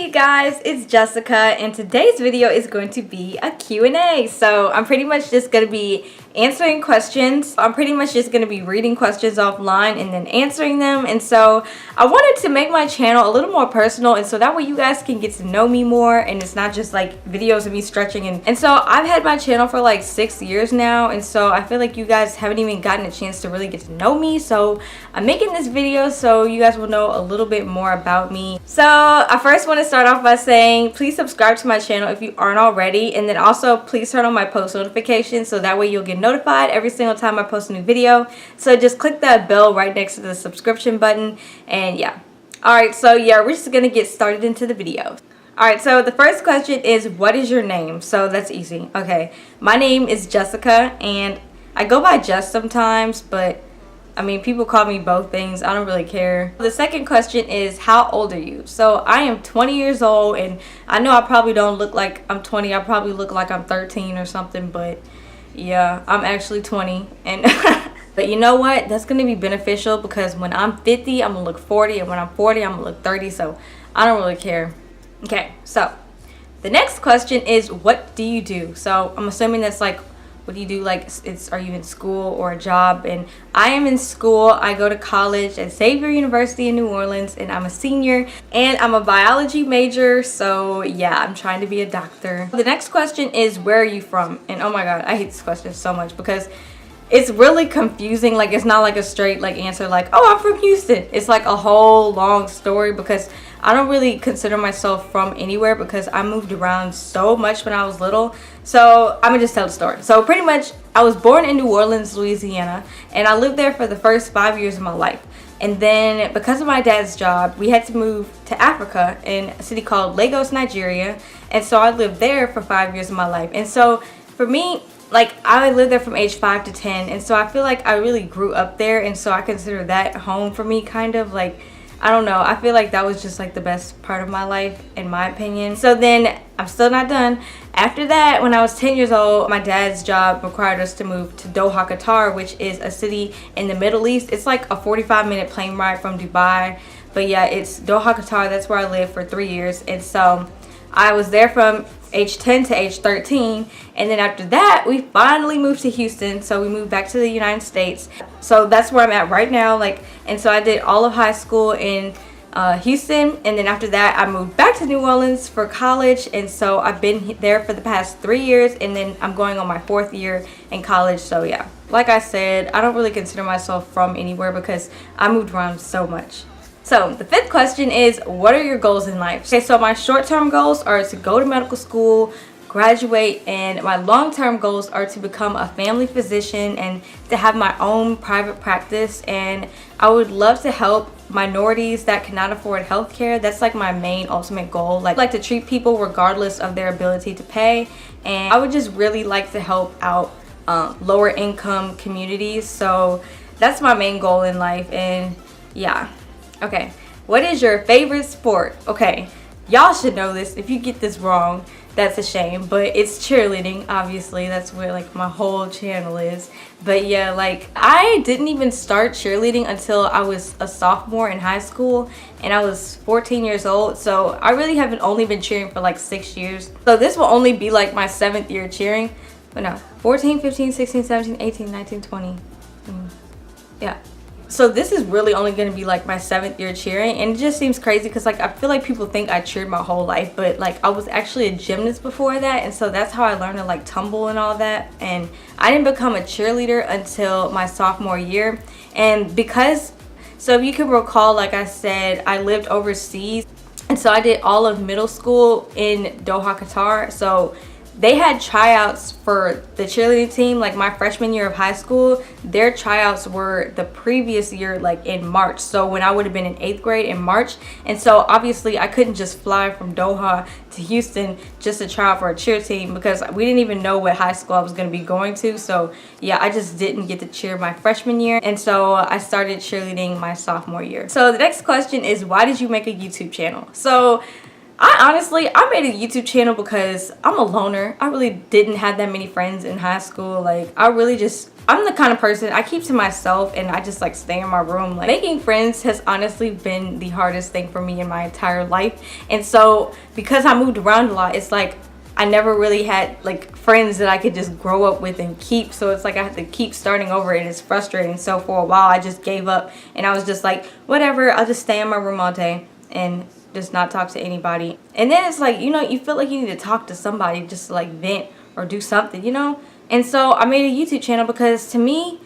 Hey guys, it's Jessica and today's video is going to be a Q&A. So I'm pretty much just going to be answering questions. I'm pretty much just going to be reading questions offline and then answering them. And so I wanted to make my channel a little more personal, and so that way you guys can get to know me more and it's not just like videos of me stretching. And so I've had my channel for like 6 years now, and so I feel like you guys haven't even gotten a chance to really get to know me. So I'm making this video so you guys will know a little bit more about me. So I first want to start off by saying please subscribe to my channel if you aren't already, and then also please turn on my post notifications so that way you'll get notified every single time I post a new video. So just click that bell right next to the subscription button, and yeah. Alright, so yeah, we're just gonna get started into the video. Alright, so the first question is, what is your name? So that's easy. Okay, my name is Jessica, and I go by Jess sometimes, but I mean, people call me both things. I don't really care. The second question is, how old are you? So I am 20 years old, and I know I probably don't look like I'm 20. I probably look like I'm 13 or something, but yeah, I'm actually 20. And but you know what? That's going to be beneficial because when I'm 50, I'm going to look 40, and when I'm 40, I'm going to look 30, so I don't really care. Okay, so the next question is, what do you do? So I'm assuming that's like, what do you do? Like, are you in school or a job? And I am in school. I go to college at Xavier University in New Orleans, and I'm a senior, and I'm a biology major. So yeah, I'm trying to be a doctor. The next question is, where are you from? And oh my god, I hate this question so much because it's really confusing. Like, it's not like a straight like answer like, oh, I'm from Houston. It's like a whole long story because I don't really consider myself from anywhere because I moved around so much when I was little. So I'm gonna just tell the story. So pretty much I was born in New Orleans, Louisiana, and I lived there for the first 5 years of my life. And then because of my dad's job, we had to move to Africa in a city called Lagos, Nigeria. And so I lived there for 5 years of my life. And so for me, like, I lived there from age 5 to 10, and so I feel like I really grew up there, and so I consider that home for me, kind of. Like, I don't know, I feel like that was just like the best part of my life, in my opinion. So then I'm still not done. After that, when I was 10 years old, my dad's job required us to move to Doha, Qatar, which is a city in the Middle East. It's like a 45-minute plane ride from Dubai, but yeah, it's Doha, Qatar. That's where I lived for 3 years. And so I was there from age 10 to age 13, and then after that we finally moved to Houston. So we moved back to the United States. So that's where I'm at right now. Like, and so I did all of high school in Houston, and then after that I moved back to New Orleans for college, and so I've been there for the past 3 years, and then I'm going on my 4th year in college. So yeah, like I said, I don't really consider myself from anywhere because I moved around so much. So the 5th question is, what are your goals in life? Okay, so my short-term goals are to go to medical school, graduate, and my long-term goals are to become a family physician and to have my own private practice. And I would love to help minorities that cannot afford healthcare. That's like my main ultimate goal. Like to treat people regardless of their ability to pay. And I would just really like to help out lower income communities. So that's my main goal in life. And yeah. Okay, what is your favorite sport? Okay, y'all should know this. If you get this wrong, that's a shame, but it's cheerleading. Obviously, that's where like my whole channel is. But yeah, like, I didn't even start cheerleading until I was a sophomore in high school, and I was 14 years old. So I really haven't only been cheering for like 6 years. So this will only be like my 7th year cheering. But no, 14, 15, 16, 17, 18, 19, 20. Yeah. So this is really only going to be like my 7th year cheering, and it just seems crazy because like I feel like people think I cheered my whole life, but like I was actually a gymnast before that, and so that's how I learned to like tumble and all that. And I didn't become a cheerleader until my sophomore year. And because, so if you can recall, like I said, I lived overseas, and so I did all of middle school in Doha, Qatar. So they had tryouts for the cheerleading team like my freshman year of high school. Their tryouts were the previous year, like in March, so when I would have been in 8th grade in March. And so obviously I couldn't just fly from Doha to Houston just to try out for a cheer team because we didn't even know what high school I was going to be going to. So yeah, I just didn't get to cheer my freshman year, and so I started cheerleading my sophomore year. So the next question is, why did you make a YouTube channel? So I made a YouTube channel because I'm a loner. I really didn't have that many friends in high school. Like, I'm the kind of person, I keep to myself and I just like stay in my room. Like, making friends has honestly been the hardest thing for me in my entire life. And so because I moved around a lot, it's like I never really had like friends that I could just grow up with and keep. So it's like I have to keep starting over and it's frustrating. So for a while I just gave up and I was just like, whatever, I'll just stay in my room all day and just not talk to anybody. And then it's like, you know, you feel like you need to talk to somebody just to like vent or do something, you know? And so I made a YouTube channel because to me,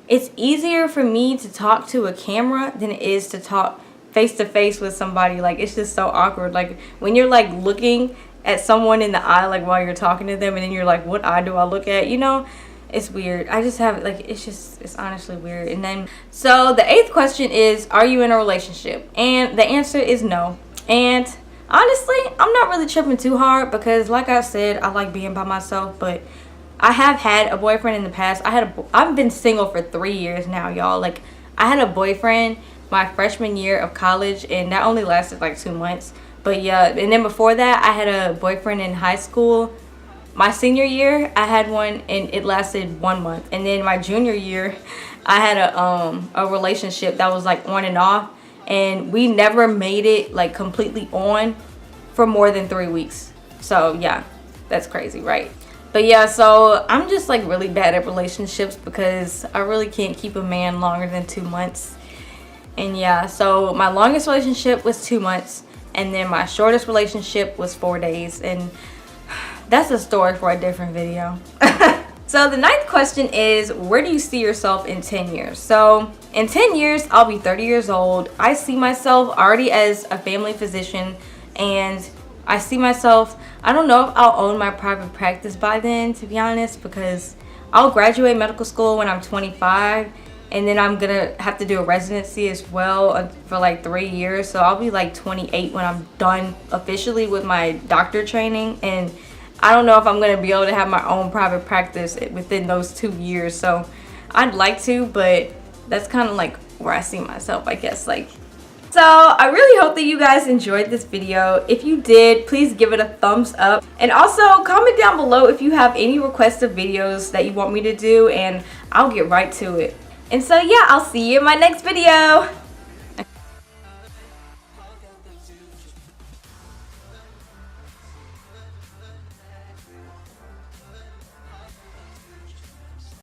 it's easier for me to talk to a camera than it is to talk face to face with somebody. Like, it's just so awkward. Like, when you're like looking at someone in the eye, like while you're talking to them, and then you're like, what eye do I look at? You know, it's weird. I just have like, it's honestly weird. And then, so the 8th question is, are you in a relationship? And the answer is no. And honestly, I'm not really tripping too hard because like I said, I like being by myself, but I have had a boyfriend in the past. I've been single for 3 years now, y'all. Like, I had a boyfriend my freshman year of college and that only lasted like 2 months. But yeah, and then before that, I had a boyfriend in high school. My senior year, I had one and it lasted 1 month. And then my junior year, I had a relationship that was like on and off. And we never made it like completely on for more than 3 weeks. So yeah, that's crazy, right? But yeah, so I'm just like really bad at relationships because I really can't keep a man longer than 2 months. And yeah, so my longest relationship was 2 months. And then my shortest relationship was 4 days. And that's a story for a different video. So the 9th question is, where do you see yourself in 10 years? So in 10 years, I'll be 30 years old. I see myself already as a family physician, and I see myself, I don't know if I'll own my private practice by then, to be honest, because I'll graduate medical school when I'm 25, and then I'm gonna have to do a residency as well for like 3 years. So I'll be like 28 when I'm done officially with my doctor training, and I don't know if I'm going to be able to have my own private practice within those 2 years. So I'd like to, but that's kind of like where I see myself, I guess. Like, so I really hope that you guys enjoyed this video. If you did, please give it a thumbs up. And also comment down below if you have any requested videos that you want me to do, and I'll get right to it. And so yeah, I'll see you in my next video.